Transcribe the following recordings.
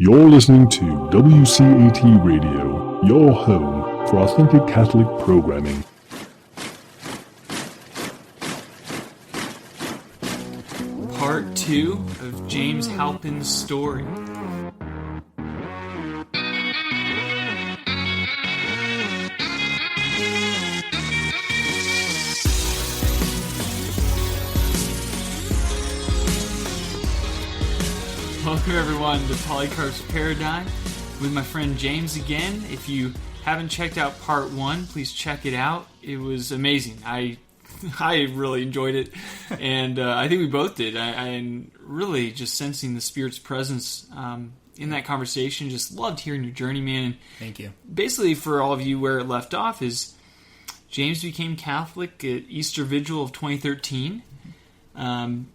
You're listening to WCAT Radio, your home for authentic Catholic programming. Part 2 of James Halpin's story. Welcome everyone to Polycarp's Paradigm with my friend James again. If you haven't checked out part 1, please check it out. It was amazing. I really enjoyed it, and I think we both did. I'm really just sensing the Spirit's presence in that conversation. Just loved hearing your journey, man. Thank you. Basically, for all of you, where it left off is James became Catholic at Easter Vigil of 2013, and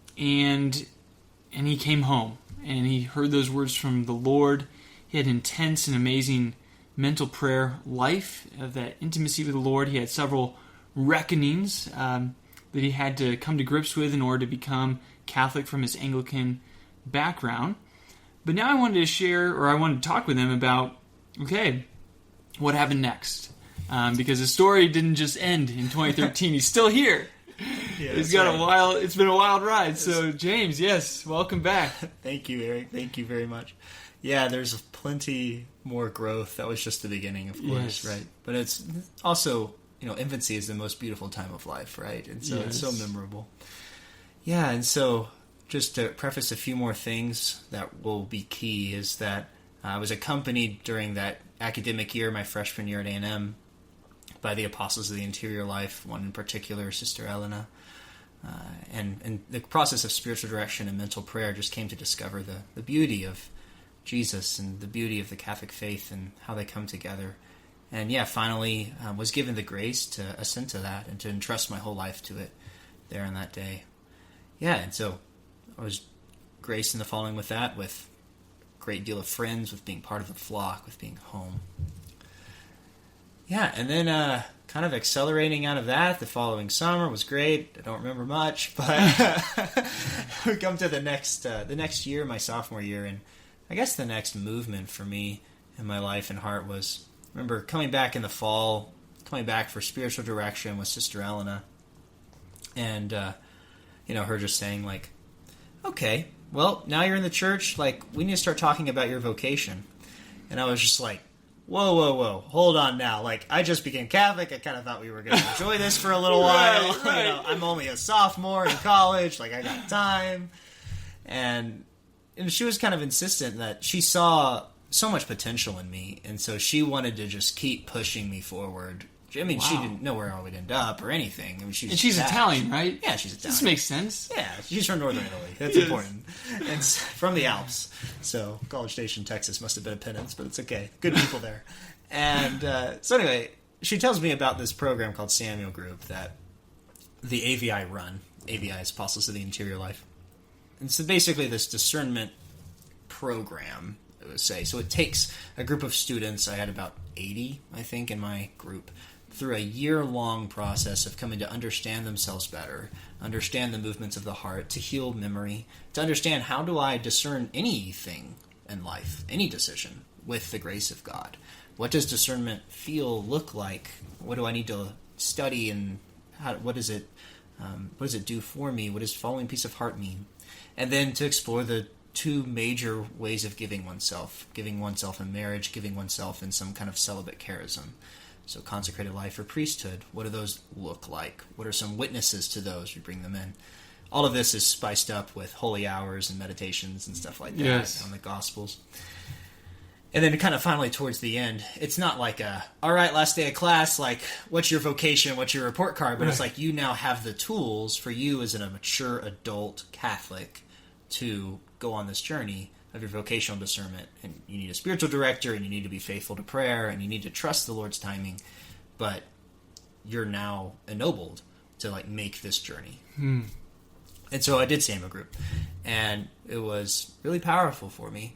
he came home. And he heard those words from the Lord. He had intense and amazing mental prayer life, of that intimacy with the Lord. He had several reckonings that he had to come to grips with in order to become Catholic from his Anglican background. But now I wanted to talk with him about, okay, what happened next? Because the story didn't just end in 2013. He's still here. Yeah, it's been a wild ride. So James, yes, welcome back. Thank you, Eric. Thank you very much. Yeah, there's plenty more growth. That was just the beginning, of course, yes. Right? But it's also, infancy is the most beautiful time of life, right? And so It's so memorable. Yeah, and so just to preface a few more things that will be key is that I was accompanied during that academic year, my freshman year at A&M, by the Apostles of the Interior Life, one in particular, Sister Elena. And the process of spiritual direction and mental prayer just came to discover the beauty of Jesus and the beauty of the Catholic faith and how they come together. And finally was given the grace to assent to that and to entrust my whole life to it there on that day. Yeah, and so I was graced in the following with that, with a great deal of friends, with being part of the flock, with being home. Yeah, and then kind of accelerating out of that, the following summer was great. I don't remember much, but we come to the next year, my sophomore year, and I guess the next movement for me in my life and heart was, I remember coming back in the fall, coming back for spiritual direction with Sister Elena, and her just saying like, okay, well, now you're in the church, like, we need to start talking about your vocation. And I was just like, whoa, hold on now. Like, I just became Catholic. I kind of thought we were going to enjoy this for a little while. Right. I'm only a sophomore in college. Like, I got time. And she was kind of insistent that she saw so much potential in me. And so she wanted to just keep pushing me forward. I mean, She didn't know where I would end up or anything. I mean, she's Italian, right? Yeah, she's Italian. This makes sense. Yeah, she's from northern Italy. That's important. And from the Alps. So College Station, Texas must have been a penance, but it's okay. Good people there. And so anyway, she tells me about this program called Samuel Group that the AVI run. AVI is Apostles of the Interior Life. And so basically this discernment program, I would say. So it takes a group of students, I had about 80, I think, in my group, through a year-long process of coming to understand themselves better, understand the movements of the heart, to heal memory, to understand how do I discern anything in life, any decision, with the grace of God. What does discernment look like? What do I need to study, and what does it do for me? What does following peace of heart mean? And then to explore the two major ways of giving oneself in marriage, giving oneself in some kind of celibate charism. So consecrated life or priesthood, what do those look like? What are some witnesses to those? We bring them in. All of this is spiced up with holy hours and meditations and stuff like that on the Gospels. And then kind of finally towards the end, it's not like all right, last day of class, like, what's your vocation, what's your report card? But It's like you now have the tools for you as a mature adult Catholic to go on this journey of your vocational discernment, and you need a spiritual director, and you need to be faithful to prayer, and you need to trust the Lord's timing, but you're now ennobled to make this journey. And so I did Samuel Group, and it was really powerful for me.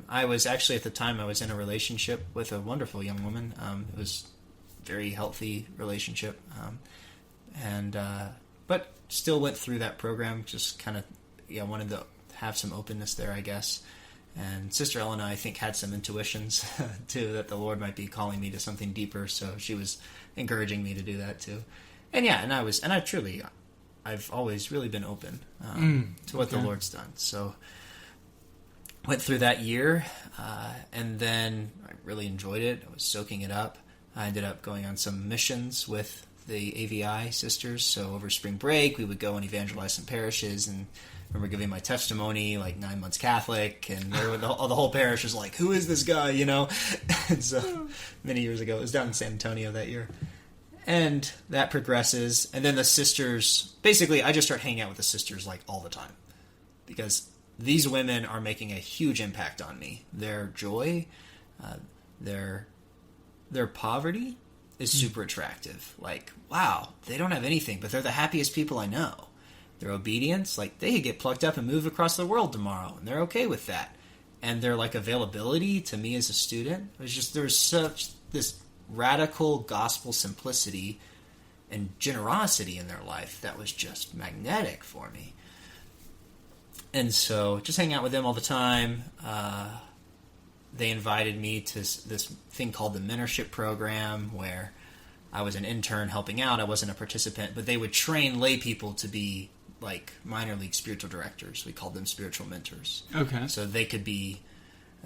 I was actually, at the time, I was in a relationship with a wonderful young woman. It was a very healthy relationship, but still went through that program, just kind of wanted to have some openness there, I guess. And Sister Elena, I think, had some intuitions too, that the Lord might be calling me to something deeper. So she was encouraging me to do that too. And yeah, I've always really been open to what the Lord's done. So went through that year, and then I really enjoyed it. I was soaking it up. I ended up going on some missions with the AVI sisters. So over spring break, we would go and evangelize some parishes, and I remember giving my testimony, like 9 months Catholic, and the whole parish was like, "Who is this guy?" You know. And so many years ago, it was down in San Antonio that year, and that progresses. And then the sisters, basically, I just start hanging out with the sisters like all the time, because these women are making a huge impact on me. Their joy, their poverty is super attractive. Like, wow, they don't have anything, but they're the happiest people I know. Their obedience, like, they could get plucked up and move across the world tomorrow, and they're okay with that. And their, like, availability to me as a student, there's such this radical gospel simplicity and generosity in their life that was just magnetic for me. And so, just hanging out with them all the time. They invited me to this thing called the mentorship program, where I was an intern helping out. I wasn't a participant, but they would train lay people to be like minor league spiritual directors. We called them spiritual mentors. Okay. So they could be,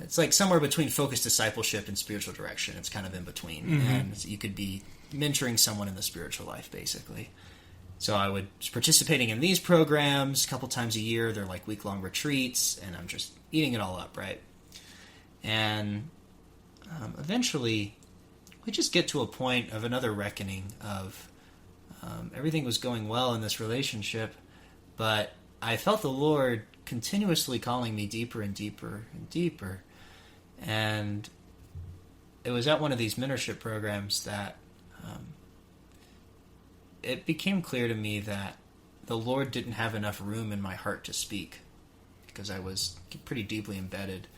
it's like somewhere between focused discipleship and spiritual direction. It's kind of in between. Mm-hmm. And you could be mentoring someone in the spiritual life, basically. So I was participating in these programs a couple times a year. They're like week-long retreats, and I'm just eating it all up, right? And eventually, we just get to a point of another reckoning of everything was going well in this relationship, but I felt the Lord continuously calling me deeper and deeper and deeper. And it was at one of these mentorship programs that it became clear to me that the Lord didn't have enough room in my heart to speak, because I was pretty deeply embedded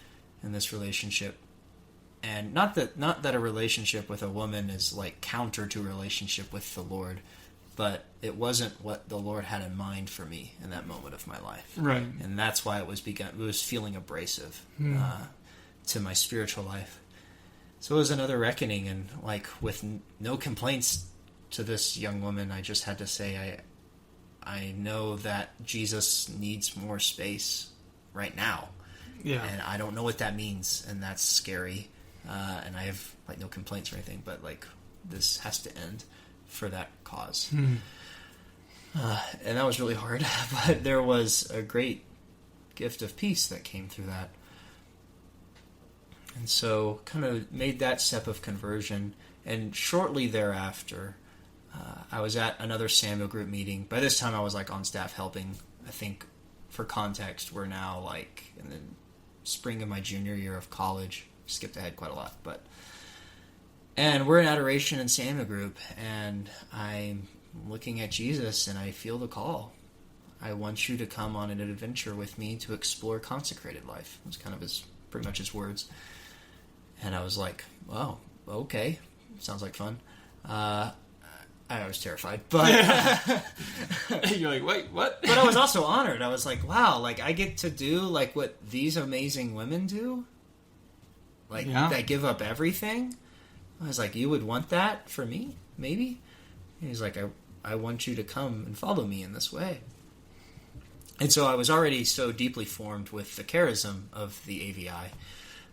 in this relationship. And not that a relationship with a woman is like counter to a relationship with the Lord, but it wasn't what the Lord had in mind for me in that moment of my life. Right. And that's why it was feeling abrasive to my spiritual life. So it was another reckoning, and like with no complaints to this young woman, I just had to say, I know that Jesus needs more space right now. Yeah. And I don't know what that means, and that's scary. And I have like no complaints or anything, but like this has to end for that cause. And that was really hard, but there was a great gift of peace that came through that. And so kind of made that step of conversion. And shortly thereafter, I was at another Samuel group meeting. By this time I was like on staff helping. I think for context, we're now like in the spring of my junior year of college. Skipped ahead quite a lot, and we're in adoration in Samuel group, and I'm looking at Jesus, and I feel the call. I want you to come on an adventure with me to explore consecrated life. It was kind of pretty much his words. And I was like, "Wow, okay, sounds like fun." I was terrified, but you're like, "Wait, what?" But I was also honored. I was like, "Wow, like I get to do like what these amazing women do." Like, that give up everything? I was like, you would want that for me? Maybe? And he's like, I want you to come and follow me in this way. And so I was already so deeply formed with the charism of the AVI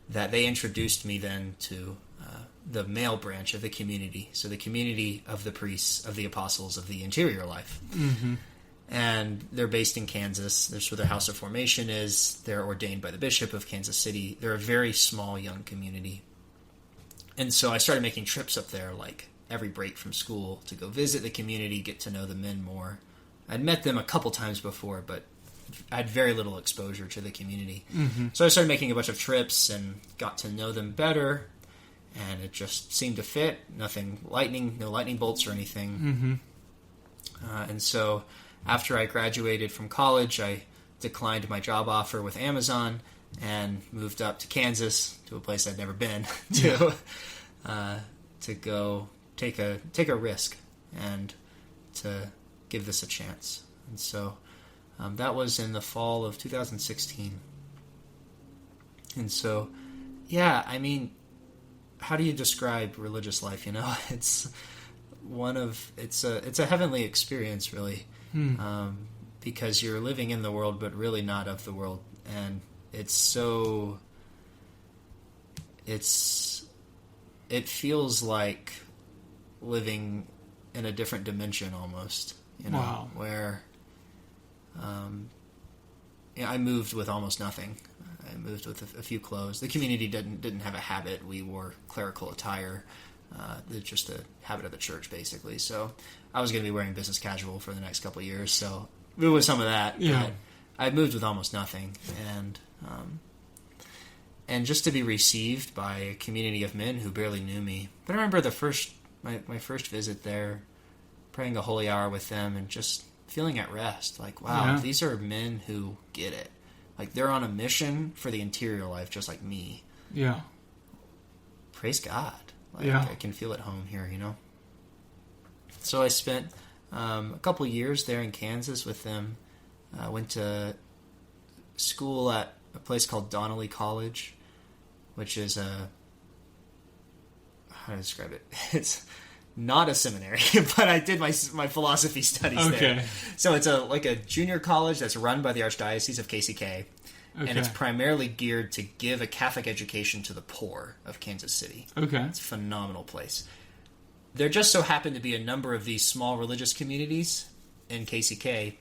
that they introduced me then to the male branch of the community. So the community of the priests, of the apostles, of the interior life. Mm-hmm. And they're based in Kansas. That's where their house of formation is. They're ordained by the bishop of Kansas City. They're a very small, young community. And so I started making trips up there, like every break from school, to go visit the community, get to know the men more. I'd met them a couple times before, but I had very little exposure to the community. Mm-hmm. So I started making a bunch of trips and got to know them better. And it just seemed to fit. No lightning bolts or anything. Mm-hmm. And so after I graduated from college, I declined my job offer with Amazon and moved up to Kansas, to a place I'd never been, to go take a risk and to give this a chance. And so that was in the fall of 2016. And so, yeah, I mean, how do you describe religious life? You know, it's a heavenly experience, really, because you're living in the world, but really not of the world, and it feels like living in a different dimension almost, you know, Wow. where I moved with almost nothing. I moved with a few clothes. The community didn't have a habit. We wore clerical attire. Just the habit of the church, basically. So I was going to be wearing business casual for the next couple of years. So it was some of that. Yeah. But I moved with almost nothing, and just to be received by a community of men who barely knew me. But I remember my first visit there, praying a holy hour with them, and just feeling at rest. Like, wow, these are men who get it. Like, they're on a mission for the interior life, just like me. Yeah. Praise God. Like, Yeah. I can feel at home here, you know? So I spent a couple years there in Kansas with them. I went to school at a place called Donnelly College, which is how to describe it? It's not a seminary, but I did my philosophy studies there. So it's like a junior college that's run by the Archdiocese of KCK, and it's primarily geared to give a Catholic education to the poor of Kansas City. Okay. It's a phenomenal place. There just so happen to be a number of these small religious communities in KCK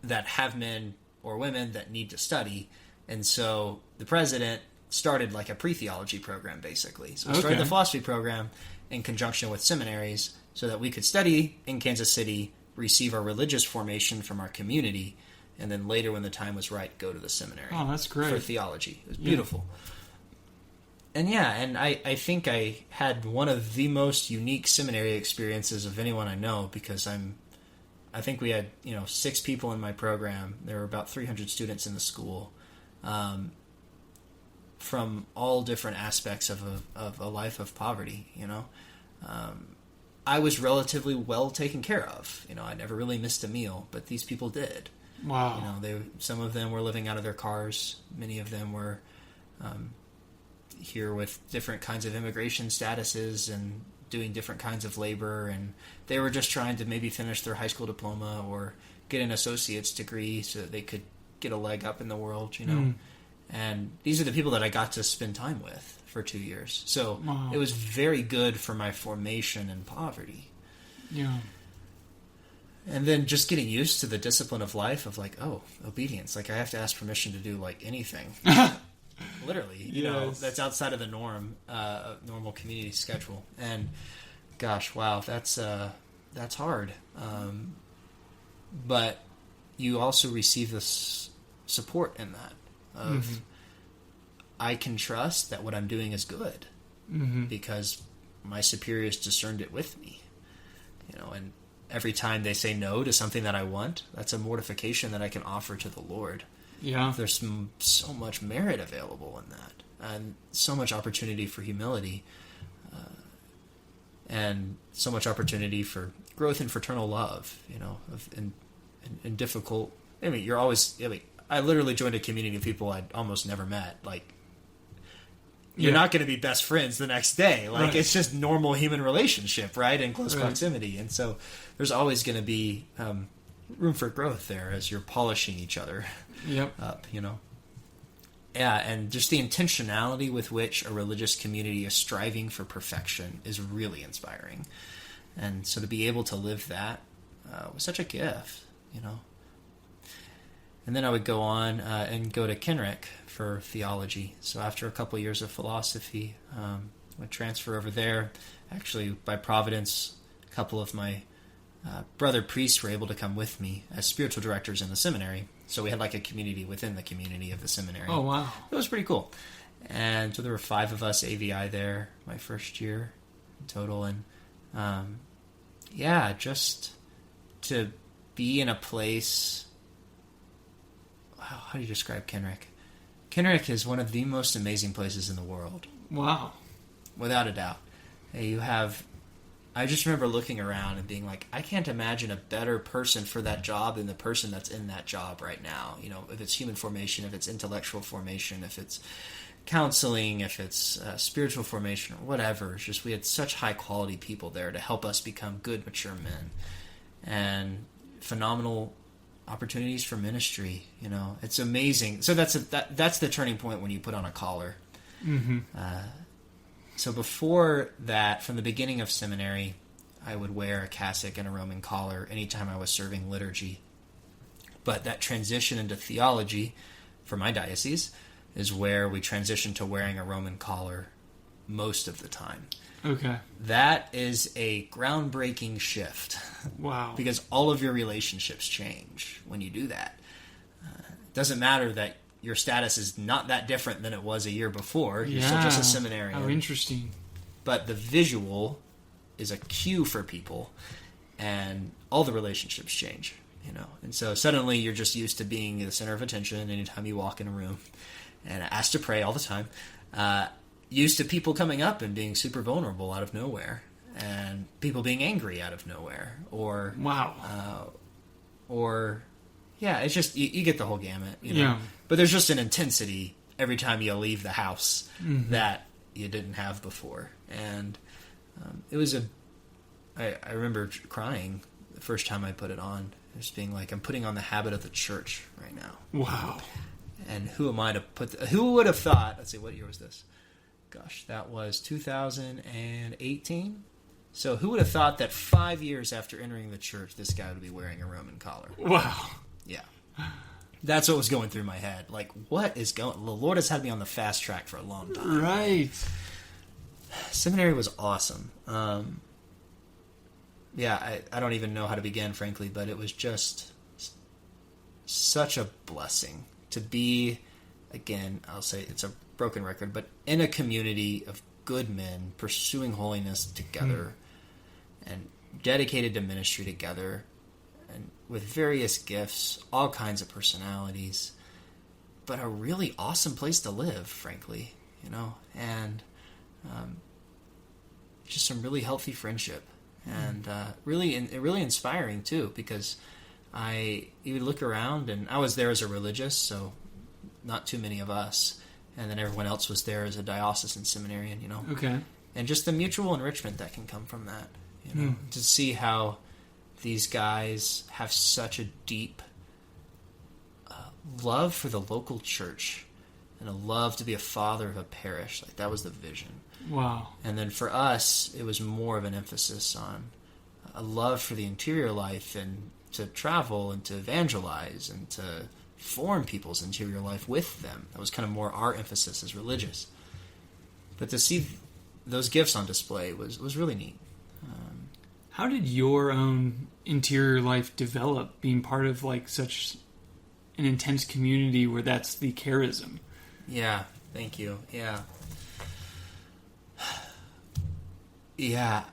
that have men or women that need to study, and so the president started like a pre-theology program, basically. So we started the philosophy program in conjunction with seminaries so that we could study in Kansas City, receive our religious formation from our community, and then later when the time was right, go to the seminary. Oh, that's great. For theology. It was beautiful. And I think I had one of the most unique seminary experiences of anyone I know, because I think we had 6 people in my program. There were about 300 students in the school, from all different aspects of a life of poverty. I was relatively well taken care of. I never really missed a meal, but these people did. Wow. Some of them were living out of their cars. Many of them were here with different kinds of immigration statuses and doing different kinds of labor, and they were just trying to maybe finish their high school diploma or get an associate's degree so that they could get a leg up in the world, And these are the people that I got to spend time with for 2 years. So it was very good for my formation in poverty. Yeah. And then just getting used to the discipline of life of obedience. Like, I have to ask permission to do anything. Literally, that's outside of the normal community schedule. And gosh, wow, that's hard. But you also receive this support in that of I can trust that what I'm doing is good because my superiors discerned it with me. And every time they say no to something that I want, that's a mortification that I can offer to the Lord. Yeah. There's so much merit available in that, and so much opportunity for humility, and so much opportunity for growth in fraternal love, in difficult... I literally joined a community of people I'd almost never met. You're not going to be best friends the next day. It's just normal human relationship, right? In close proximity. And so there's always going to be room for growth there as you're polishing each other up, Yeah, and just the intentionality with which a religious community is striving for perfection is really inspiring. And so to be able to live that was such a gift, And then I would go on and go to Kenrick for theology. So after a couple years of philosophy, I would transfer over there. Actually, by providence, a couple of my brother priests were able to come with me as spiritual directors in the seminary. So we had a community within the community of the seminary. Oh, wow. It was pretty cool. And so there were 5 of us AVI there my first year in total. And just to be in a place... How do you describe Kenrick? Kenrick is one of the most amazing places in the world. Wow. Without a doubt. You have I just remember looking around and being like, I can't imagine a better person for that job than the person that's in that job right now. You know, if it's human formation, if it's intellectual formation, if it's counseling, if it's spiritual formation or whatever. It's just we had such high quality people there to help us become good, mature men, and phenomenal opportunities for ministry. You know, it's amazing. So that's the turning point when you put on a collar. Mm-hmm. So before that, from the beginning of seminary, I would wear a cassock and a Roman collar anytime I was serving liturgy. But that transition into theology for my diocese is where we transitioned to wearing a Roman collar most of the time. Okay. That is a groundbreaking shift. Wow. Because all of your relationships change when you do that. It doesn't matter that your status is not that different than it was a year before. You're still just a seminarian. How interesting. But the visual is a cue for people, and all the relationships change, you know. And so suddenly you're just used to being the center of attention anytime you walk in a room, and asked to pray all the time. Used to people coming up and being super vulnerable out of nowhere, and people being angry out of nowhere, or wow, yeah, it's just you get the whole gamut, you know. Yeah. But there's just an intensity every time you leave the house mm-hmm. that you didn't have before, and it was I remember crying the first time I put it on, just being like, I'm putting on the habit of the church right now. Wow. And who am I to put? Who would have thought? Let's see, what year was this? Gosh, that was 2018. So who would have thought that 5 years after entering the church, this guy would be wearing a Roman collar? Wow. Yeah. That's what was going through my head. Like, what is going... The Lord has had me on the fast track for a long time. Right. Seminary was awesome. Yeah, I don't even know how to begin, frankly, but it was just such a blessing to be, again, I'll say it's a broken record, but in a community of good men pursuing holiness together and dedicated to ministry together, and with various gifts, all kinds of personalities, but a really awesome place to live, frankly, you know, and just some really healthy friendship, and really inspiring too, because you would look around, and I was there as a religious, so not too many of us, and then everyone else was there as a diocesan seminarian, you know. Okay. And just the mutual enrichment that can come from that, you know, to see how these guys have such a deep love for the local church and a love to be a father of a parish. Like, that was the vision. Wow. And then for us, it was more of an emphasis on a love for the interior life, and to travel and to evangelize and to form people's interior life with them. That was kind of more our emphasis as religious. But to see those gifts on display was really neat. How did your own interior life develop, being part of like such an intense community where that's the charism? Yeah, thank you. Yeah. Yeah.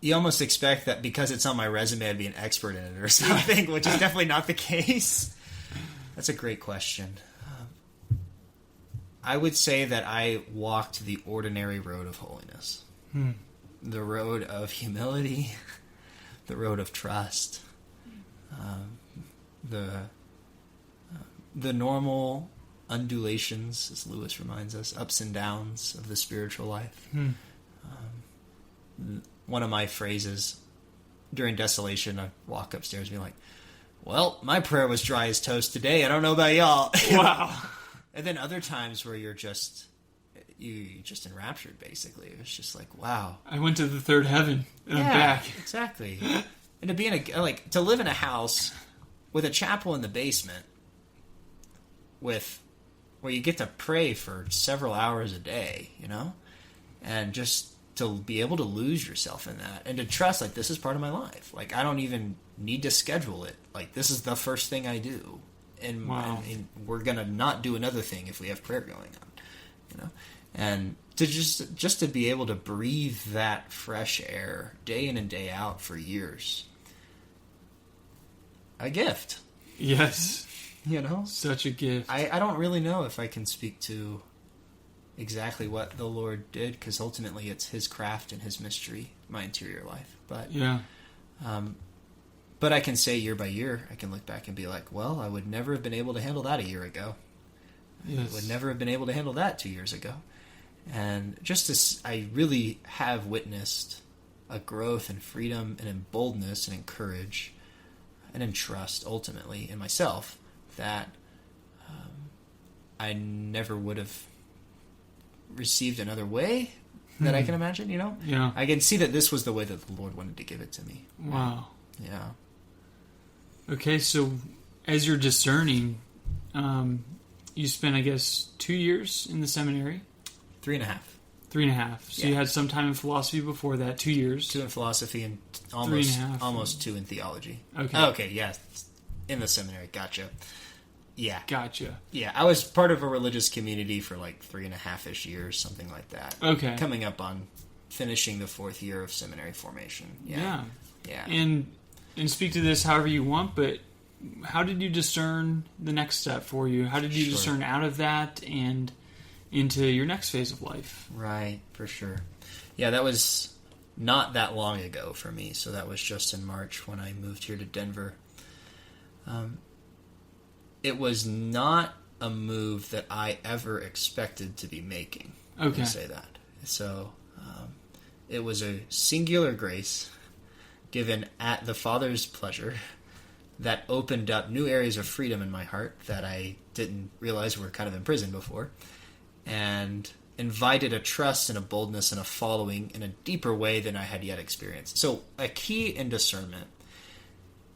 You almost expect that because it's on my resume I'd be an expert in it or something, which is definitely not the case. That's a great question. I would say that I walked the ordinary road of holiness. The road of humility, the road of trust, the normal undulations, as Lewis reminds us, ups and downs of the spiritual life. One of my phrases during desolation, I walk upstairs and be like, well, my prayer was dry as toast today. I don't know about y'all. Wow. And then other times where you're just enraptured, basically. It's just like, wow. I went to the third heaven and I'm back. Exactly. And to be to live in a house with a chapel in the basement where you get to pray for several hours a day, you know? And just to be able to lose yourself in that and to trust, like, this is part of my life. Like, I don't even need to schedule it. Like, this is the first thing I do. And, wow. and we're going to not do another thing if we have prayer going on, you know? And to just to be able to breathe that fresh air day in and day out for years. A gift. Yes. You know? Such a gift. I don't really know if I can speak to exactly what the Lord did, because ultimately it's His craft and His mystery, my interior life. But but I can say year by year, I can look back and be like, well, I would never have been able to handle that a year ago. Yes. I would never have been able to handle that 2 years ago. And just as I really have witnessed a growth in freedom and in boldness and in courage and in trust, ultimately, in myself, that I never would have received another way that I can imagine, you know? Yeah. I can see that this was the way that the Lord wanted to give it to me. Wow. Yeah. Okay, so as you're discerning, you spent, I guess, 2 years in the seminary? 3.5. 3.5. So Yeah. you had some time in philosophy before that, 2 years. 2 in philosophy and 3.5. almost 2 in theology. Okay. Okay, yeah. In the seminary. Gotcha. Yeah. Gotcha. Yeah, I was part of a religious community for like 3.5-ish years, something like that. Okay. Coming up on finishing the 4th year of seminary formation. Yeah. Yeah. And speak to this however you want, but how did you discern the next step for you? How did you discern out of that and into your next phase of life? Right, for sure. Yeah, that was not that long ago for me, so that was just in March when I moved here to Denver. It was not a move that I ever expected to be making. Okay. Let me say that. So it was a singular grace given at the Father's pleasure that opened up new areas of freedom in my heart that I didn't realize were kind of imprisoned before, and invited a trust and a boldness and a following in a deeper way than I had yet experienced. So a key in discernment,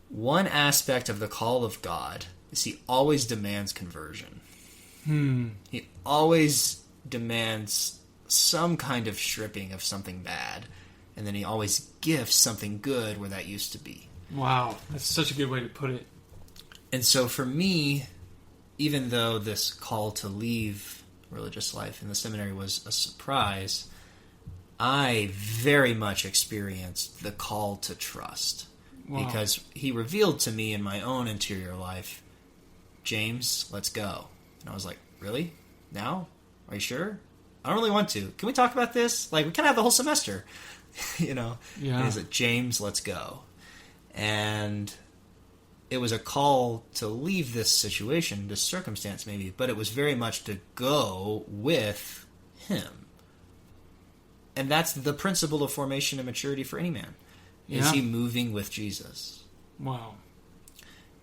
one aspect of the call of God is He always demands conversion. He always demands some kind of stripping of something bad, and then He always gifts something good where that used to be. Wow, that's such a good way to put it. And so for me, even though this call to leave religious life in the seminary was a surprise, I very much experienced the call to trust. Wow. Because He revealed to me in my own interior life, James, let's go. And I was like, really? Now? Are you sure? I don't really want to. Can we talk about this? Like, we kind of have the whole semester. You know? Yeah. And he's like, James, let's go. And it was a call to leave this situation, this circumstance maybe, but it was very much to go with Him. And that's the principle of formation and maturity for any man. Yeah. Is he moving with Jesus? Wow.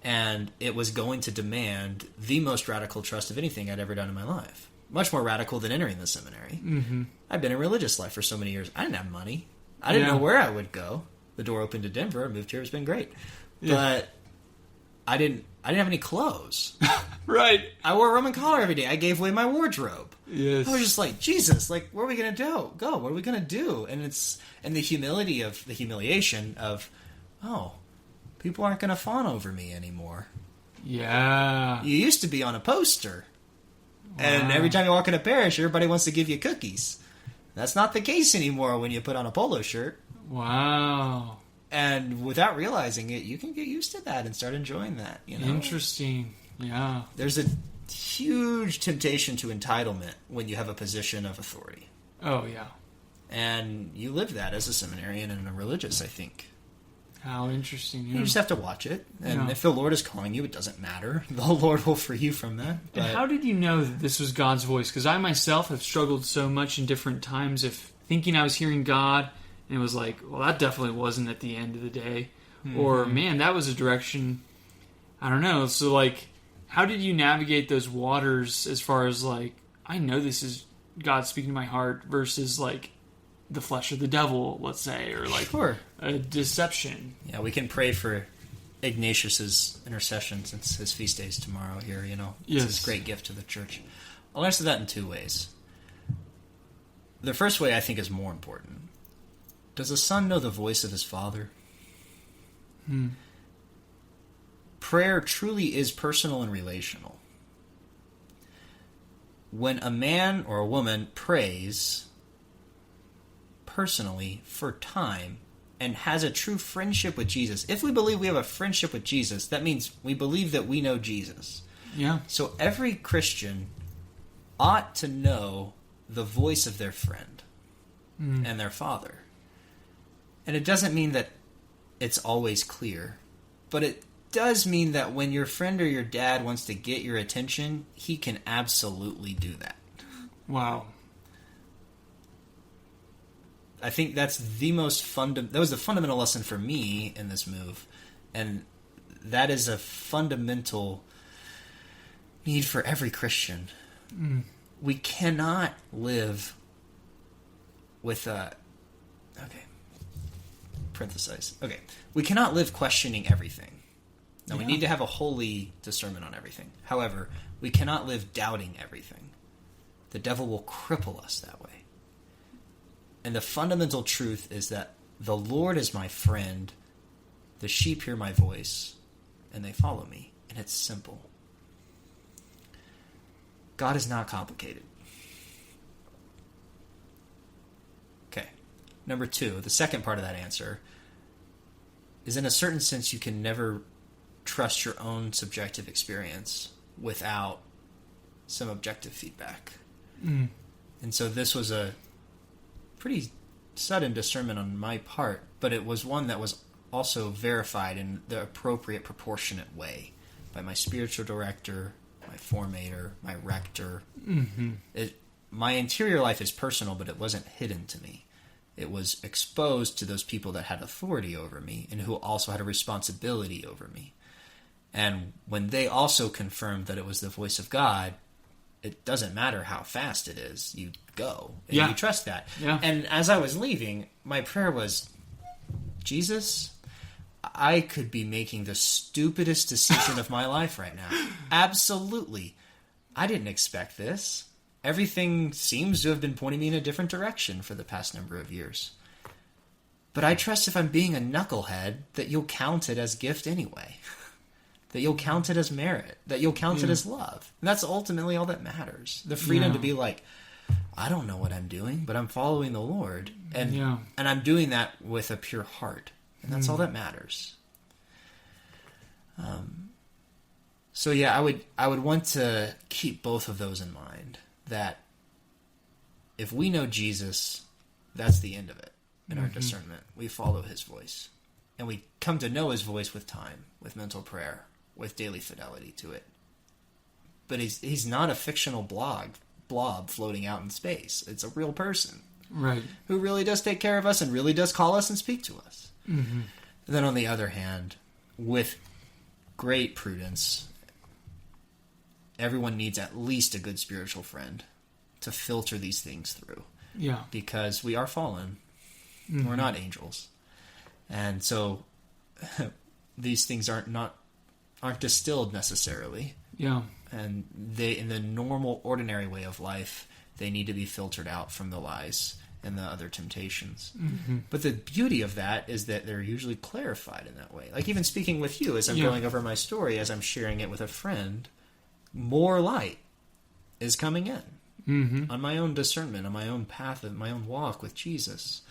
And it was going to demand the most radical trust of anything I'd ever done in my life. Much more radical than entering the seminary. Mm-hmm. I've been in religious life for so many years. I didn't have money. I didn't know where I would go. The door opened to Denver. I moved here. It's been great. Yeah. But I didn't have any clothes. Right. I wore a Roman collar every day. I gave away my wardrobe. Yes. I was just like, Jesus, like, where are we going to go? What are we going to do? And the humiliation of, oh, people aren't going to fawn over me anymore. Yeah. You used to be on a poster. Wow. And every time you walk in a parish, everybody wants to give you cookies. That's not the case anymore when you put on a polo shirt. Wow. And without realizing it, you can get used to that and start enjoying that. You know? Interesting. Yeah. There's a huge temptation to entitlement when you have a position of authority. Oh, yeah. And you live that as a seminarian and a religious, I think. How interesting. Yeah. You just have to watch it. And Yeah. if the Lord is calling you, it doesn't matter. The Lord will free you from that. And how did you know that this was God's voice? Because I myself have struggled so much in different times of thinking I was hearing God, and it was like, well, that definitely wasn't at the end of the day. Mm-hmm. Or, man, that was a direction, I don't know. So, like, how did you navigate those waters as far as, like, I know this is God speaking to my heart versus, like, the flesh of the devil, let's say, or, like, a deception? Yeah, we can pray for Ignatius's intercession since his feast day is tomorrow here, you know. Yes. It's his great gift to the church. I'll answer that in two ways. The first way I think is more important. Does a son know the voice of his father? Prayer truly is personal and relational. When a man or a woman prays personally for time and has a true friendship with Jesus, if we believe we have a friendship with Jesus, that means we believe that we know Jesus. Yeah. So every Christian ought to know the voice of their friend and their father. And it doesn't mean that it's always clear, but it does mean that when your friend or your dad wants to get your attention, he can absolutely do that. Wow. I think that's the most that was the fundamental lesson for me in this move, and that is a fundamental need for every Christian. We cannot live with we cannot live questioning everything. Now, we need to have a holy discernment on everything. However, we cannot live doubting everything. The devil will cripple us that way. And the fundamental truth is that the Lord is my friend, the sheep hear my voice, and they follow me. And it's simple. God is not complicated. Okay. Number 2, the second part of that answer is, in a certain sense, you can never trust your own subjective experience without some objective feedback. And so this was a pretty sudden discernment on my part, but it was one that was also verified in the appropriate, proportionate way by my spiritual director, my formator, my rector. My interior life is personal, but it wasn't hidden to me. It was exposed to those people that had authority over me and who also had a responsibility over me. And when they also confirmed that it was the voice of God, it doesn't matter how fast it is, you go. And you trust that. Yeah. And as I was leaving, my prayer was, Jesus, I could be making the stupidest decision of my life right now. Absolutely. I didn't expect this. Everything seems to have been pointing me in a different direction for the past number of years. But I trust if I'm being a knucklehead that you'll count it as gift anyway. That you'll count it as merit. That you'll count it as love. And that's ultimately all that matters. The freedom to be like, I don't know what I'm doing, but I'm following the Lord. And I'm doing that with a pure heart. And that's all that matters. So yeah, I would want to keep both of those in mind. That if we know Jesus, that's the end of it in our discernment. We follow his voice. And we come to know his voice with time, with mental prayer, with daily fidelity to it. But he's not a fictional blob floating out in space. It's a real person. Right. Who really does take care of us and really does call us and speak to us. And then on the other hand, with great prudence, everyone needs at least a good spiritual friend to filter these things through. Yeah. Because we are fallen. We're not angels. And so these things aren't distilled necessarily. Yeah. And they, in the normal, ordinary way of life, they need to be filtered out from the lies and the other temptations. But the beauty of that is that they're usually clarified in that way. Like even speaking with you as I'm going over my story, as I'm sharing it with a friend, more light is coming in on my own discernment, on my own path, on my own walk with Jesus.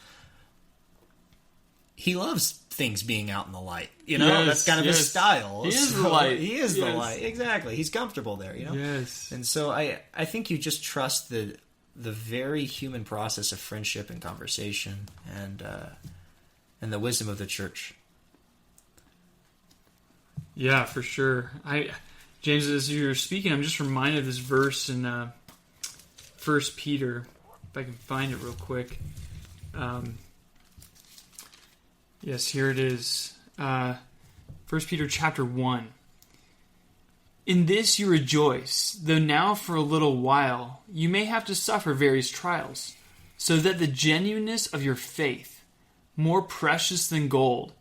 He loves things being out in the light. You know, that's kind of his style. He is the light. He is the light. Exactly. He's comfortable there, you know? Yes. And so I think you just trust the very human process of friendship and conversation and the wisdom of the church. Yeah, for sure. James, as you were speaking, I'm just reminded of this verse in 1 Peter. If I can find it real quick. Yes, here it is. 1 Peter chapter 1. In this you rejoice, though now for a little while you may have to suffer various trials, so that the genuineness of your faith, more precious than gold,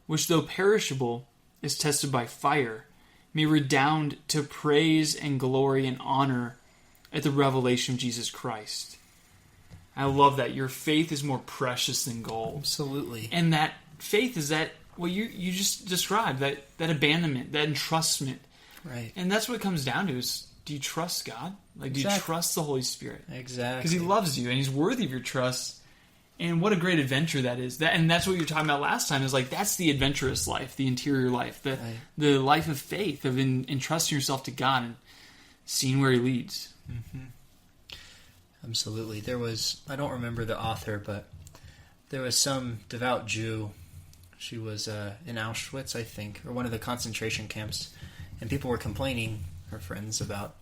which though perishable is tested by fire, may redound to praise and glory and honor at the revelation of Jesus Christ. I love that. Your faith is more precious than gold. Absolutely. And that faith is that what you just described, that abandonment, that entrustment. Right. And that's what it comes down to is, do you trust God? Like, do you trust the Holy Spirit? Exactly. Because he loves you and he's worthy of your trust. And what a great adventure that is. And that's what you were talking about last time, is like, that's the adventurous life, the interior life, the life of faith, of entrusting yourself to God and seeing where he leads. Absolutely. There was, I don't remember the author, but there was some devout Jew. She was in Auschwitz, I think, or one of the concentration camps, and people were complaining, her friends, about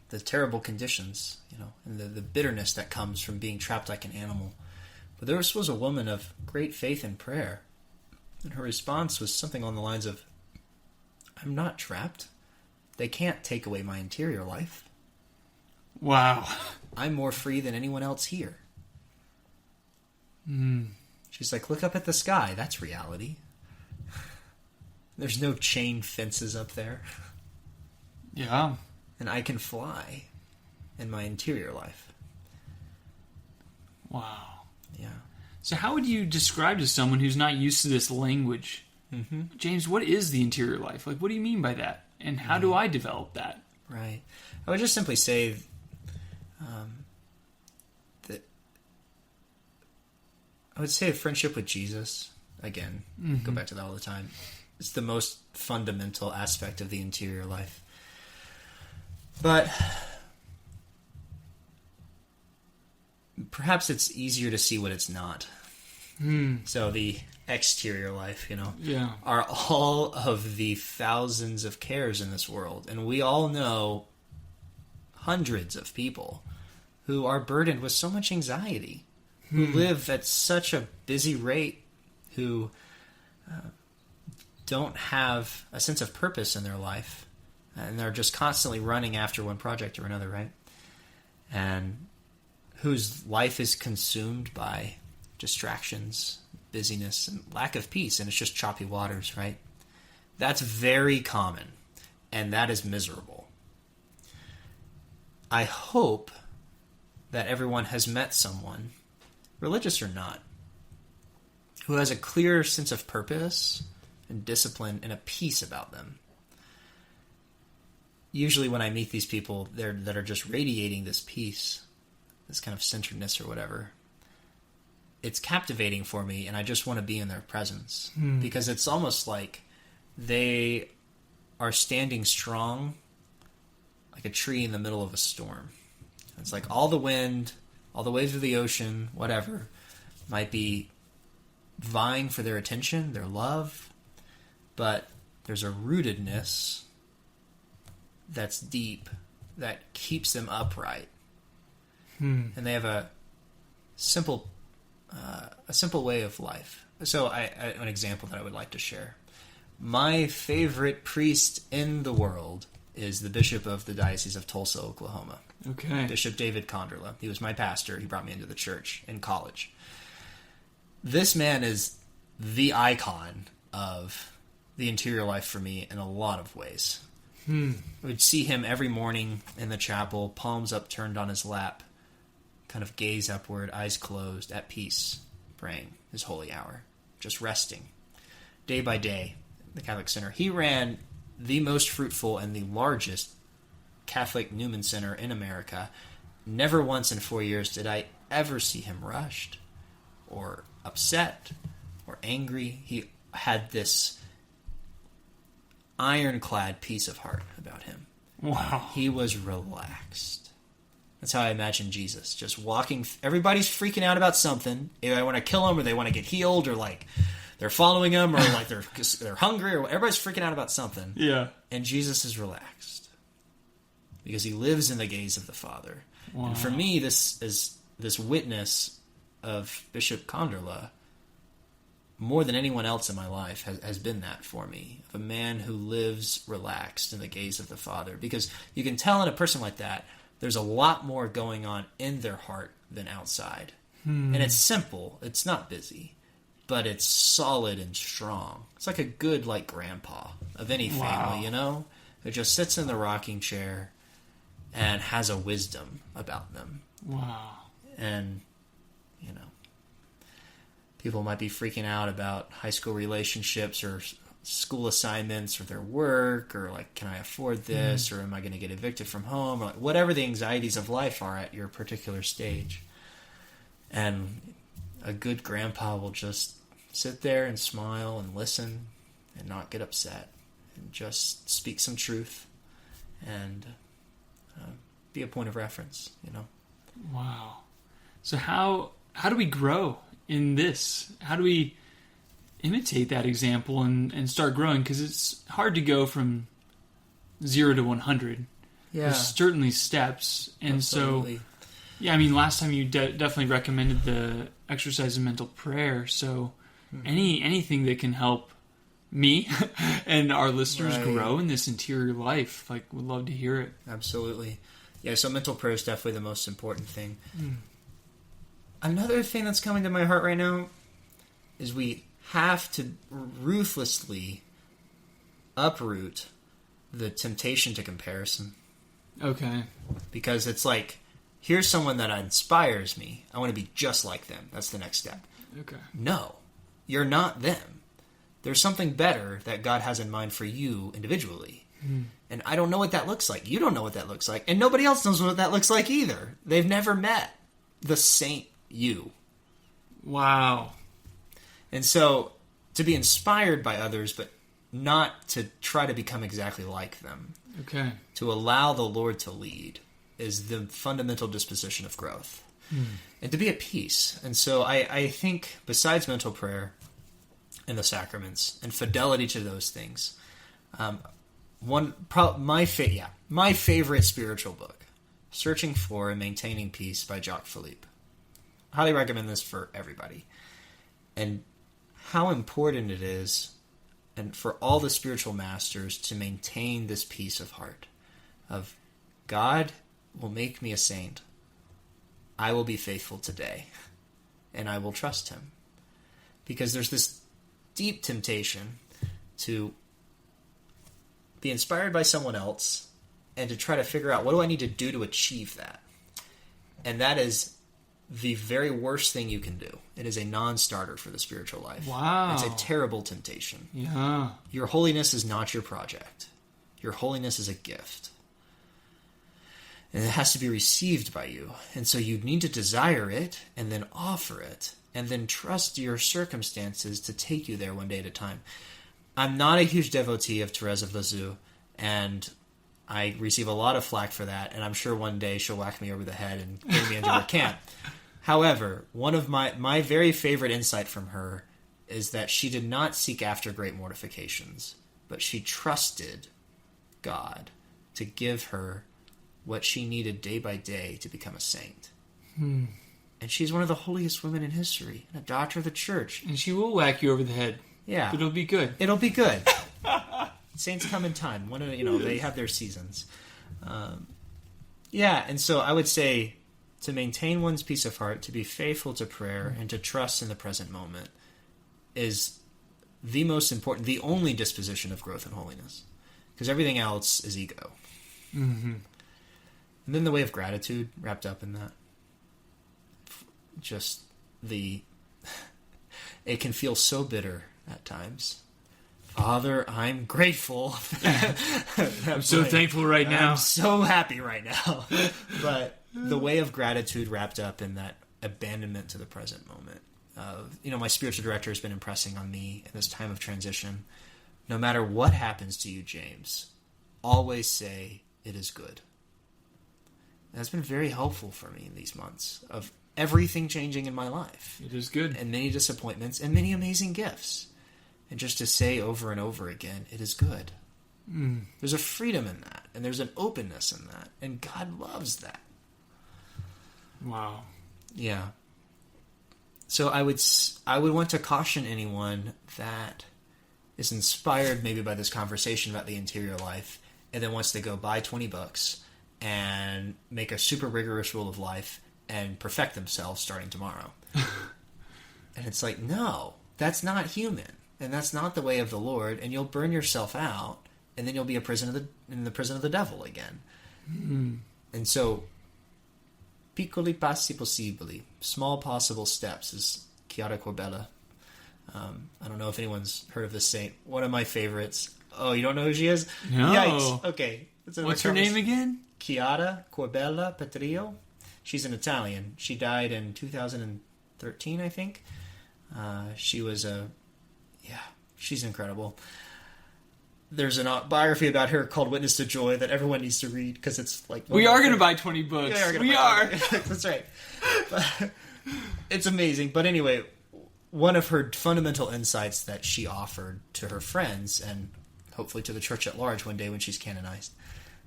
the terrible conditions, and the bitterness that comes from being trapped like an animal. But there was a woman of great faith and prayer, and her response was something along the lines of, I'm not trapped. They can't take away my interior life. Wow. I'm more free than anyone else here. She's like, look up at the sky. That's reality. There's no chain fences up there. Yeah. And I can fly in my interior life. Wow. Yeah. So how would you describe to someone who's not used to this language, James, what is the interior life? Like, what do you mean by that? And how do I develop that? Right. I would just simply say that I would say a friendship with Jesus, again, go back to that all the time, is the most fundamental aspect of the interior life. But perhaps it's easier to see what it's not. So the exterior life, are all of the thousands of cares in this world. And we all know hundreds of people who are burdened with so much anxiety, who live at such a busy rate, who don't have a sense of purpose in their life, and they're just constantly running after one project or another, right? And whose life is consumed by distractions, busyness, and lack of peace, and it's just choppy waters, right? That's very common, and that is miserable. I hope that everyone has met someone, religious or not, who has a clear sense of purpose and discipline and a peace about them. Usually when I meet these people that are just radiating this peace, this kind of centeredness or whatever, it's captivating for me, and I just want to be in their presence. Because it's almost like they are standing strong like a tree in the middle of a storm. It's like all the wind, all the waves of the ocean, whatever, might be vying for their attention, their love, but there's a rootedness that's deep that keeps them upright. And they have a simple way of life. So an example that I would like to share. My favorite priest in the world is the bishop of the Diocese of Tulsa, Oklahoma. Okay. Bishop David Conderla. He was my pastor. He brought me into the church in college. This man is the icon of the interior life for me in a lot of ways. I would see him every morning in the chapel, palms upturned on his lap, kind of gaze upward, eyes closed, at peace, praying his holy hour, just resting. Day by day, the Catholic Center. He ran the most fruitful and the largest Catholic Newman Center in America. Never once in 4 years did I ever see him rushed or upset or angry. He had this ironclad peace of heart about him. Wow. He was relaxed. That's how I imagine Jesus, just walking. Everybody's freaking out about something. Either they want to kill him, or they want to get healed, or like they're following him, or like they're hungry, or everybody's freaking out about something. Yeah. And Jesus is relaxed because he lives in the gaze of the Father. Wow. And for me, this witness of Bishop Conderla, more than anyone else in my life, has been that for me, of a man who lives relaxed in the gaze of the Father. Because you can tell in a person like that, there's a lot more going on in their heart than outside. And it's simple. It's not busy. But it's solid and strong. It's like a good, like, grandpa of any family, who just sits in the rocking chair and has a wisdom about them. Wow. And, people might be freaking out about high school relationships or school assignments or their work, or like, can I afford this, or am I going to get evicted from home, or like, whatever the anxieties of life are at your particular stage. And a good grandpa will just sit there and smile and listen and not get upset and just speak some truth and be a point of reference, Wow. So how do we grow in this? How do we imitate that example and start growing? Because it's hard to go from 0 to 100. Yeah. There's certainly steps. And Absolutely. so, yeah, I mean, last time you definitely recommended the exercise of mental prayer. So anything that can help me and our listeners Right. grow in this interior life, like, would love to hear it. Absolutely. Yeah, so mental prayer is definitely the most important thing. Another thing that's coming to my heart right now is we have to ruthlessly uproot the temptation to comparison. Okay. Because it's like, here's someone that inspires me. I want to be just like them. That's the next step. Okay. No, you're not them. There's something better that God has in mind for you individually. And I don't know what that looks like. You don't know what that looks like. And nobody else knows what that looks like either. They've never met the saint you. Wow. And so to be inspired by others, but not to try to become exactly like them, Okay. to allow the Lord to lead, is the fundamental disposition of growth. And to be at peace. And so I think besides mental prayer and the sacraments and fidelity to those things, my favorite spiritual book, Searching for and Maintaining Peace by Jacques Philippe. Highly recommend this for everybody. And how important it is, and for all the spiritual masters, to maintain this peace of heart of God will make me a saint. I will be faithful today, and I will trust him. Because there's this deep temptation to be inspired by someone else and to try to figure out, what do I need to do to achieve that? And that is the very worst thing you can do. It is a non-starter for the spiritual life. Wow. It's a terrible temptation. Yeah. Your holiness is not your project. Your holiness is a gift. And it has to be received by you. And so you need to desire it and then offer it and then trust your circumstances to take you there one day at a time. I'm not a huge devotee of Therese of Lisieux, and I receive a lot of flack for that, and I'm sure one day she'll whack me over the head and bring me into her camp. However, one of my very favorite insight from her is that she did not seek after great mortifications, but she trusted God to give her what she needed day by day to become a saint. And she's one of the holiest women in history, and a doctor of the church. And she will whack you over the head. Yeah. But it'll be good. It'll be good. Saints come in time. They have their seasons. And so I would say to maintain one's peace of heart, to be faithful to prayer, and to trust in the present moment is the most important, the only disposition of growth and holiness. Because everything else is ego. Mm-hmm. And then the way of gratitude wrapped up in that. It can feel so bitter at times. Father, I'm grateful. I'm so thankful right now. I'm so happy right now. But the way of gratitude wrapped up in that abandonment to the present moment. My spiritual director has been impressing on me in this time of transition. No matter what happens to you, James, always say, it is good. And that's been very helpful for me in these months of everything changing in my life. It is good. And many disappointments and many amazing gifts. And just to say over and over again, it is good. There's a freedom in that. And there's an openness in that. And God loves that. Wow. Yeah. So I would want to caution anyone that is inspired maybe by this conversation about the interior life and then wants to go buy 20 books and make a super rigorous rule of life and perfect themselves starting tomorrow. And it's like, no, that's not human. And that's not the way of the Lord. And you'll burn yourself out, and then you'll be in the prison of the devil again. And so, piccoli passi possibili, small possible steps, is Chiara Corbella. I don't know if anyone's heard of this saint. One of my favorites. Oh, you don't know who she is? No. Yikes. Okay. What's her name again? Chiara Corbella Petrillo. She's an Italian. She died in 2013, I think. She's incredible. there's an biography about her called Witness to Joy that everyone needs to read because it's like... We are going to buy 20 books. We are. That's right. But it's amazing. But anyway, one of her fundamental insights that she offered to her friends and hopefully to the church at large one day when she's canonized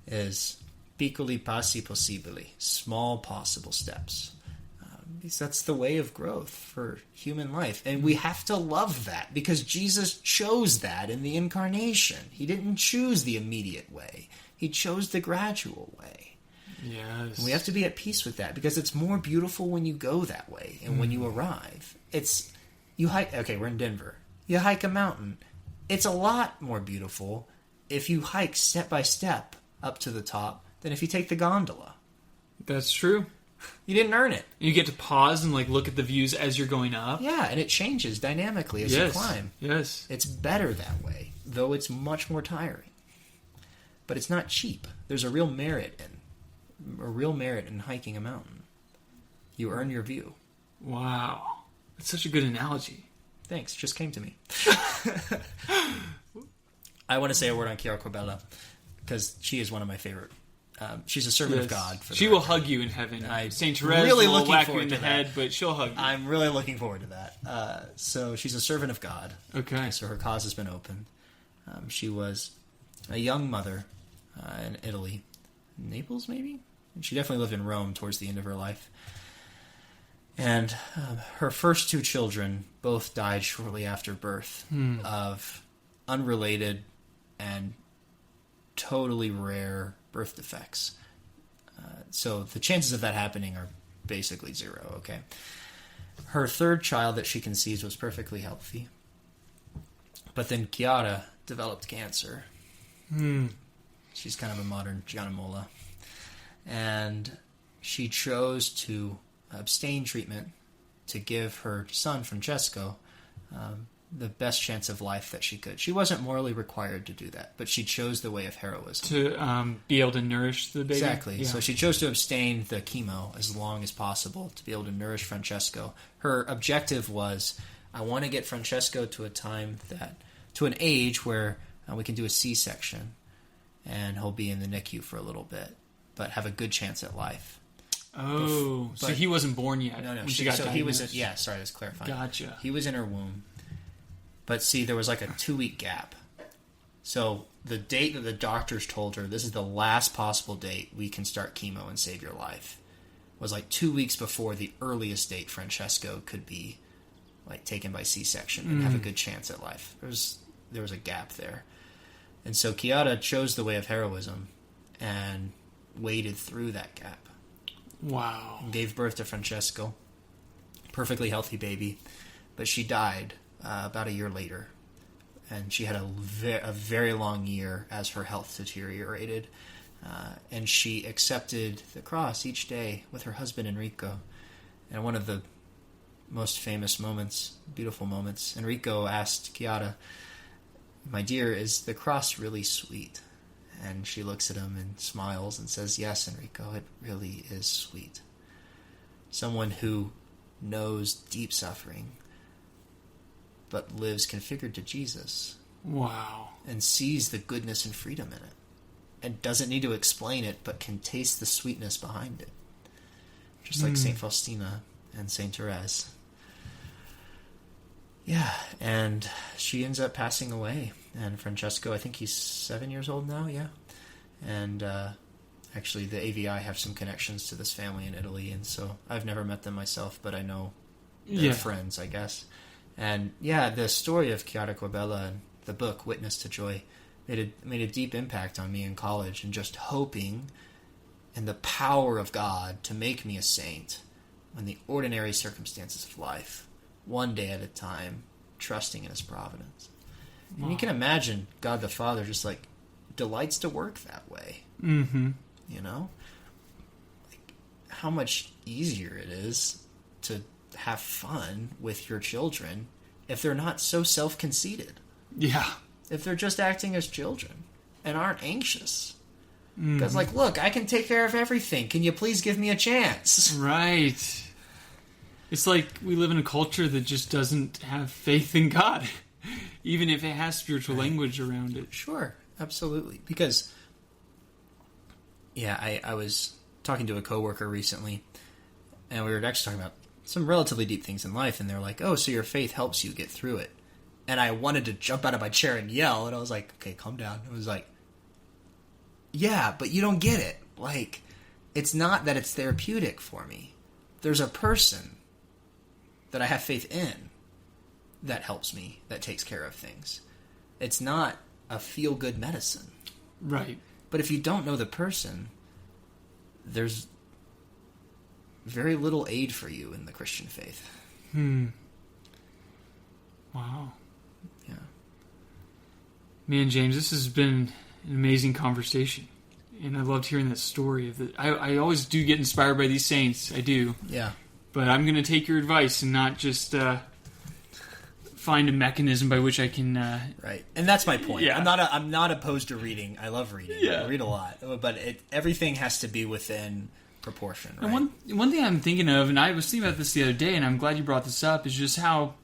is piccoli passi possibili, small possible steps. Because that's the way of growth for human life. And we have to love that because Jesus chose that in the incarnation. He didn't choose the immediate way. He chose the gradual way. Yes. And we have to be at peace with that because it's more beautiful when you go that way and when you arrive. You hike, okay, we're in Denver. You hike a mountain. It's a lot more beautiful if you hike step by step up to the top than if you take the gondola. That's true. You didn't earn it. You get to pause and look at the views as you're going up. Yeah, and it changes dynamically as you climb. Yes. It's better that way, though it's much more tiring. But it's not cheap. There's a real merit in hiking a mountain. You earn your view. Wow. That's such a good analogy. Thanks, just came to me. I want to say a word on Chiara Corbella because she is one of my favorite. She's a servant of God. She will hug you in heaven. Saint Therese really will whack you in the head, but she'll hug you. I'm really looking forward to that. So she's a servant of God. Okay. So her cause has been opened. She was a young mother in Italy. Naples, maybe? And she definitely lived in Rome towards the end of her life. And her first two children both died shortly after birth of unrelated and totally rare birth defects. So the chances of that happening are basically zero, okay? Her third child that she conceived was perfectly healthy. But then Chiara developed cancer. She's kind of a modern Gianna Molla. And she chose to abstain treatment to give her son, Francesco, the best chance of life that she could. She wasn't morally required to do that, but she chose the way of heroism. To be able to nourish the baby? Exactly. Yeah. So she chose to abstain the chemo as long as possible to be able to nourish Francesco. Her objective was, I want to get Francesco to an age where we can do a C-section, and he'll be in the NICU for a little bit, but have a good chance at life. Oh, so he wasn't born yet. No. When she got so he was. Sorry, that's clarifying. Gotcha. He was in her womb, but see, there was a 2-week gap. So the date that the doctors told her this is the last possible date we can start chemo and save your life was 2 weeks before the earliest date Francesco could be taken by C-section and have a good chance at life. There was a gap there, and so Chiara chose the way of heroism and waded through that gap. Wow. Gave birth to Francesco. Perfectly healthy baby. But she died about a year later. And she had a very long year as her health deteriorated. And she accepted the cross each day with her husband Enrico. And one of the most famous moments, beautiful moments, Enrico asked Chiara, "My dear, is the cross really sweet?" And she looks at him and smiles and says, "Yes, Enrico, it really is sweet." Someone who knows deep suffering, but lives configured to Jesus. Wow. And sees the goodness and freedom in it. And doesn't need to explain it, but can taste the sweetness behind it. Just like St. Faustina and St. Therese. Yeah, and she ends up passing away. And Francesco, I think he's 7 years old now, yeah. And actually, the AVI have some connections to this family in Italy, and so I've never met them myself, but I know they're friends, I guess. And yeah, the story of Chiara Corbella and the book, Witness to Joy, made a deep impact on me in college, and just hoping in the power of God to make me a saint in the ordinary circumstances of life, one day at a time, trusting in His providence. Wow. And you can imagine God the Father just delights to work that way. Mm-hmm. You know? How much easier it is to have fun with your children if they're not so self-conceited. Yeah. If they're just acting as children and aren't anxious. Because, look, I can take care of everything. Can you please give me a chance? Right. It's like we live in a culture that just doesn't have faith in God. Even if it has spiritual language around it. Sure, absolutely. Because, I was talking to a coworker recently, and we were actually talking about some relatively deep things in life, and they're like, oh, so your faith helps you get through it. And I wanted to jump out of my chair and yell, and I was like, okay, calm down. It was like, yeah, but you don't get it. Like, it's not that it's therapeutic for me. There's a person that I have faith in that helps me, that takes care of things. It's not a feel-good medicine. Right. But if you don't know the person, there's very little aid for you in the Christian faith. Wow. Yeah. Man, James, this has been an amazing conversation. And I loved hearing that story. I always do get inspired by these saints. I do. Yeah. But I'm going to take your advice and not just find a mechanism by which I can... Right. And that's my point. Yeah. I'm not opposed to reading. I love reading. Yeah. I read a lot. But everything has to be within proportion, right? And one thing I'm thinking of, and I was thinking about this the other day, and I'm glad you brought this up, is just how...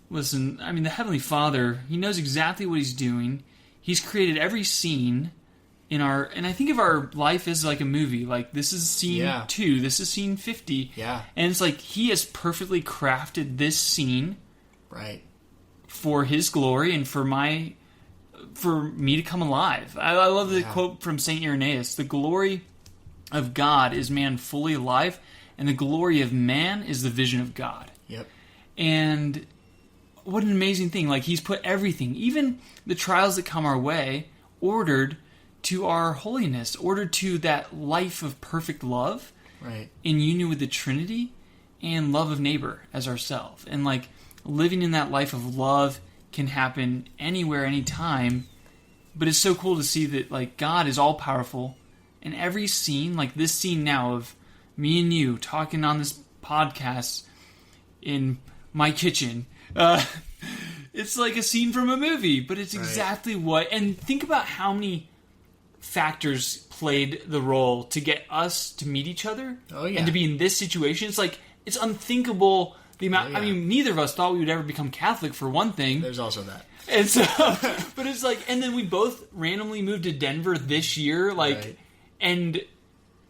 Listen, I mean, the Heavenly Father, He knows exactly what He's doing. He's created every scene in our... And I think of our life as like a movie. Like, this is scene 2, this is scene 50. Yeah. And it's like, He has perfectly crafted this scene... Right. For His glory and for me to come alive. I love the quote from St. Irenaeus. The glory of God is man fully alive, and the glory of man is the vision of God. Yep. And what an amazing thing. Like, He's put everything, even the trials that come our way, ordered to our holiness, ordered to that life of perfect love. Right. In union with the Trinity and love of neighbor as ourselves. And like, living in that life of love can happen anywhere, anytime. But it's so cool to see that, like, God is all powerful. And every scene, like this scene now of me and you talking on this podcast in my kitchen, it's like a scene from a movie, but it's exactly what... And think about how many factors played the role to get us to meet each other. Oh, yeah. And to be in this situation. It's like, it's unthinkable... The amount, I mean, neither of us thought we would ever become Catholic, for one thing. There's also that. And so, but it's like, and then we both randomly moved to Denver this year, like, and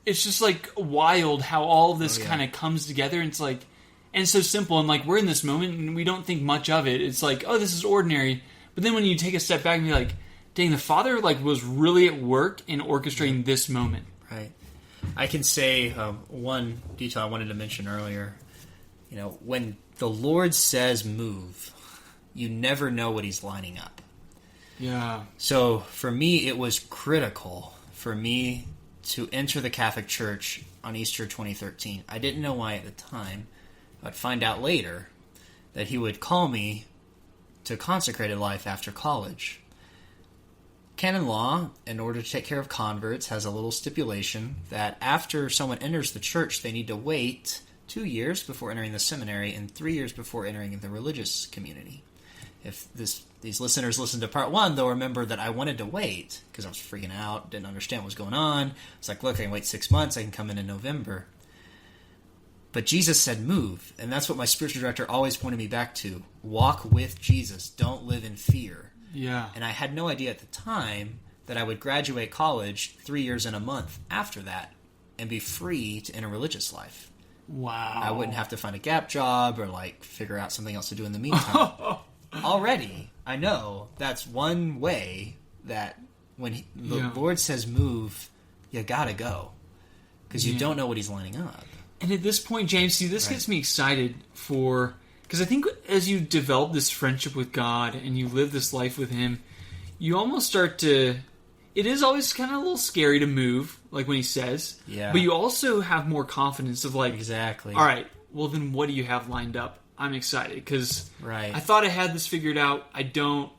it's just like wild how all of this kind of comes together. And it's like, and it's so simple. And like, we're in this moment and we don't think much of it. It's like, oh, this is ordinary. But then when you take a step back and be like, dang, the Father like was really at work in orchestrating this moment. Right. I can say one detail I wanted to mention earlier. You know, when the Lord says move, you never know what He's lining up. Yeah. So for me, it was critical for me to enter the Catholic Church on Easter 2013. I didn't know why at the time. I'd find out later that He would call me to consecrated life after college. Canon law, in order to take care of converts, has a little stipulation that after someone enters the church, they need to wait 2 years before entering the seminary and 3 years before entering the religious community. If these listeners listen to part 1, they'll remember that I wanted to wait because I was freaking out, didn't understand what was going on. It's like, look, I can wait 6 months, I can come in November. But Jesus said move, and that's what my spiritual director always pointed me back to. Walk with Jesus, don't live in fear. Yeah. And I had no idea at the time that I would graduate college 3 years and a month after that and be free to enter religious life. Wow. I wouldn't have to find a gap job or like figure out something else to do in the meantime. Already, I know that's one way that when the Lord says move, you gotta go. Because you don't know what He's lining up. And at this point, James, see, this gets me excited for... Because I think as you develop this friendship with God and you live this life with Him, you almost start to... It is always kind of a little scary to move, like when He says. Yeah. But you also have more confidence of like... Exactly. All right, well then what do you have lined up? I'm excited because I thought I had this figured out. I don't.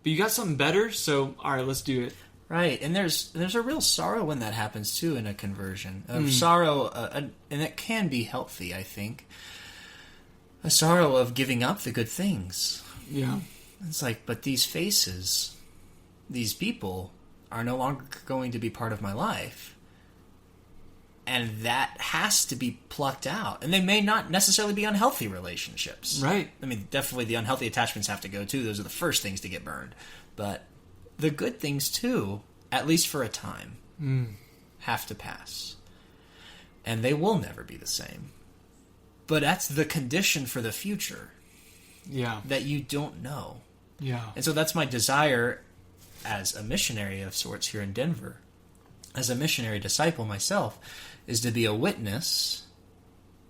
But you got something better, so all right, let's do it. Right, and there's a real sorrow when that happens too in a conversion. Sorrow, and it can be healthy, I think. A sorrow of giving up the good things. Yeah. It's like, but these faces, these people, are no longer going to be part of my life. And that has to be plucked out. And they may not necessarily be unhealthy relationships. Right. I mean, definitely the unhealthy attachments have to go too. Those are the first things to get burned. But the good things too, at least for a time, have to pass. And they will never be the same. But that's the condition for the future. Yeah. That you don't know. Yeah. And so that's my desire as a missionary of sorts here in Denver, as a missionary disciple myself, is to be a witness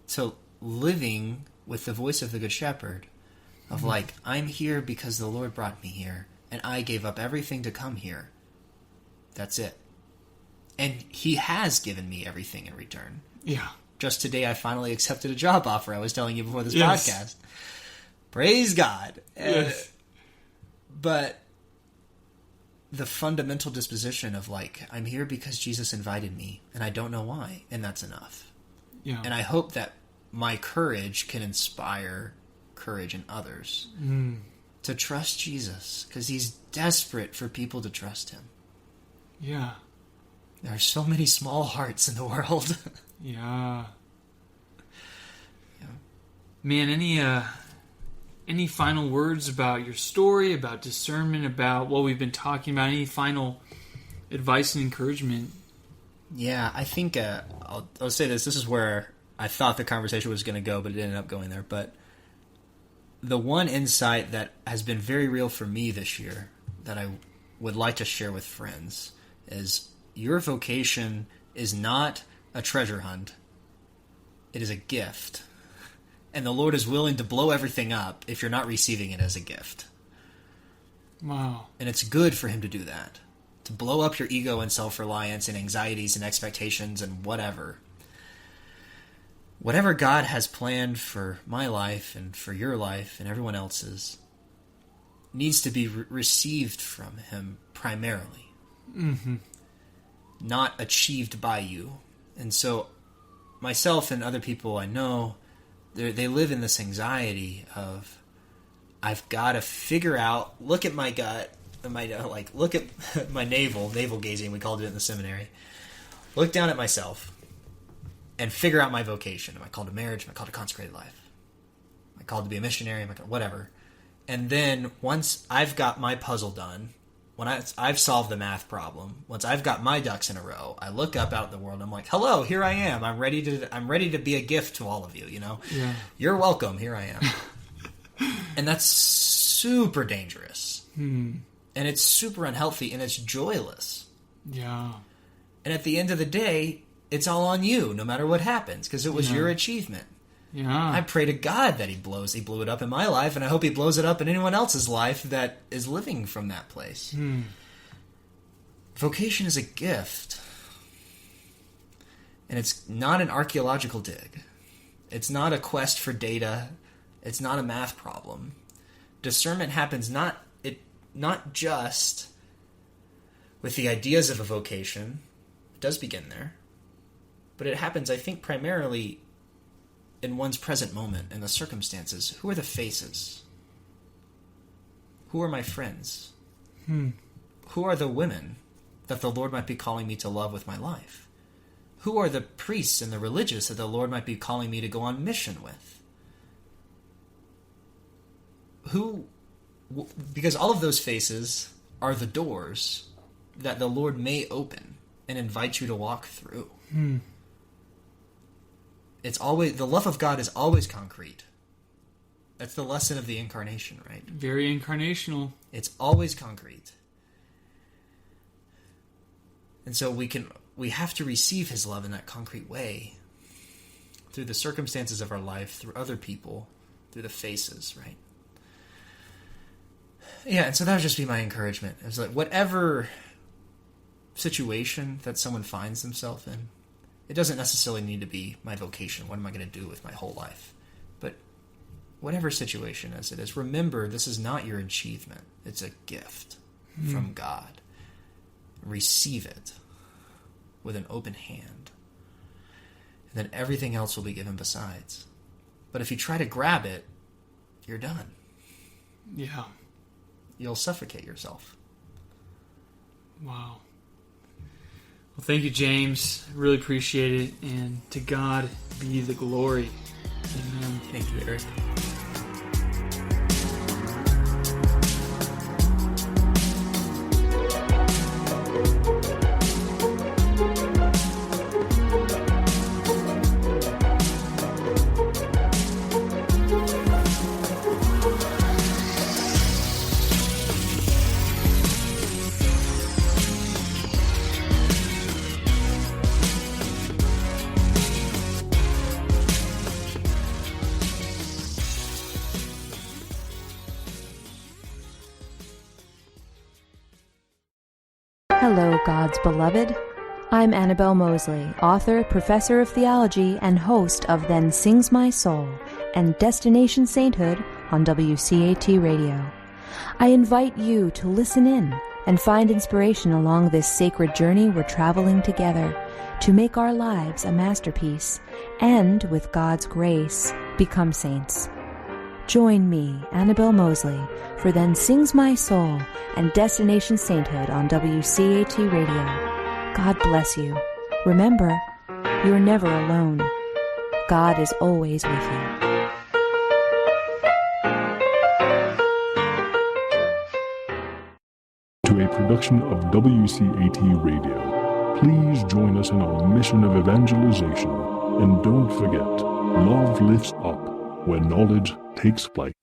to living with the voice of the Good Shepherd of like, I'm here because the Lord brought me here, and I gave up everything to come here. That's it. And He has given me everything in return. Yeah. Just today I finally accepted a job offer. I was telling you before this Yes. podcast. Praise God. Yes. But the fundamental disposition of like, I'm here because Jesus invited me, and I don't know why, and that's enough. Yeah. And I hope that my courage can inspire courage in others to trust Jesus, because He's desperate for people to trust Him. Yeah. There are so many small hearts in the world. Yeah. Man, any final words about your story, about discernment, about what we've been talking about? Any final advice and encouragement? Yeah, I think I'll say this. This is where I thought the conversation was going to go, but it ended up going there. But the one insight that has been very real for me this year that I would like to share with friends is your vocation is not a treasure hunt. It is a gift. And the Lord is willing to blow everything up if you're not receiving it as a gift. Wow. And it's good for Him to do that. To blow up your ego and self-reliance and anxieties and expectations and whatever. Whatever God has planned for my life and for your life and everyone else's needs to be received from Him primarily. Mm-hmm. Not achieved by you. And so myself and other people I know, they live in this anxiety of, I've got to figure out, look at my gut, look at my navel gazing, we called it in the seminary. Look down at myself and figure out my vocation. Am I called to marriage? Am I called to consecrated life? Am I called to be a missionary? Am I called, whatever. And then once I've got my puzzle done, when I've solved the math problem, once I've got my ducks in a row, I look up out in the world and I'm like, hello, here I am. I'm ready to be a gift to all of you, you know? Yeah. You're welcome, here I am. And that's super dangerous. And it's super unhealthy and it's joyless. Yeah. And at the end of the day, it's all on you, no matter what happens, because it was your achievement. Yeah. I pray to God that He blew it up in my life, and I hope He blows it up in anyone else's life that is living from that place. Vocation is a gift. And it's not an archaeological dig. It's not a quest for data. It's not a math problem. Discernment happens not just with the ideas of a vocation. It does begin there. But it happens, I think, primarily in one's present moment and the circumstances. Who are the faces? Who are my friends? Who are the women that the Lord might be calling me to love with my life? Who are the priests and the religious that the Lord might be calling me to go on mission with? Because all of those faces are the doors that the Lord may open and invite you to walk through. It's always, the love of God is always concrete. That's the lesson of the incarnation, right? Very incarnational. It's always concrete. And so we have to receive His love in that concrete way through the circumstances of our life, through other people, through the faces, right? Yeah, and so that would just be my encouragement. It's like whatever situation that someone finds themselves in, it doesn't necessarily need to be my vocation. What am I going to do with my whole life? But whatever situation as it is, remember this is not your achievement. It's a gift from God. Receive it with an open hand. And then everything else will be given besides. But if you try to grab it, you're done. Yeah. You'll suffocate yourself. Wow. Well, thank you, James. I really appreciate it. And to God be the glory. Amen. Thank you, Eric. Hello, God's beloved. I'm Annabelle Mosley, author, professor of theology, and host of Then Sings My Soul and Destination Sainthood on WCAT Radio. I invite you to listen in and find inspiration along this sacred journey we're traveling together to make our lives a masterpiece and, with God's grace, become saints. Join me, Annabelle Mosley, for Then Sings My Soul and Destination Sainthood on WCAT Radio. God bless you. Remember, you're never alone. God is always with you. To a production of WCAT Radio, please join us in our mission of evangelization. And don't forget, love lifts up when knowledge takes flight.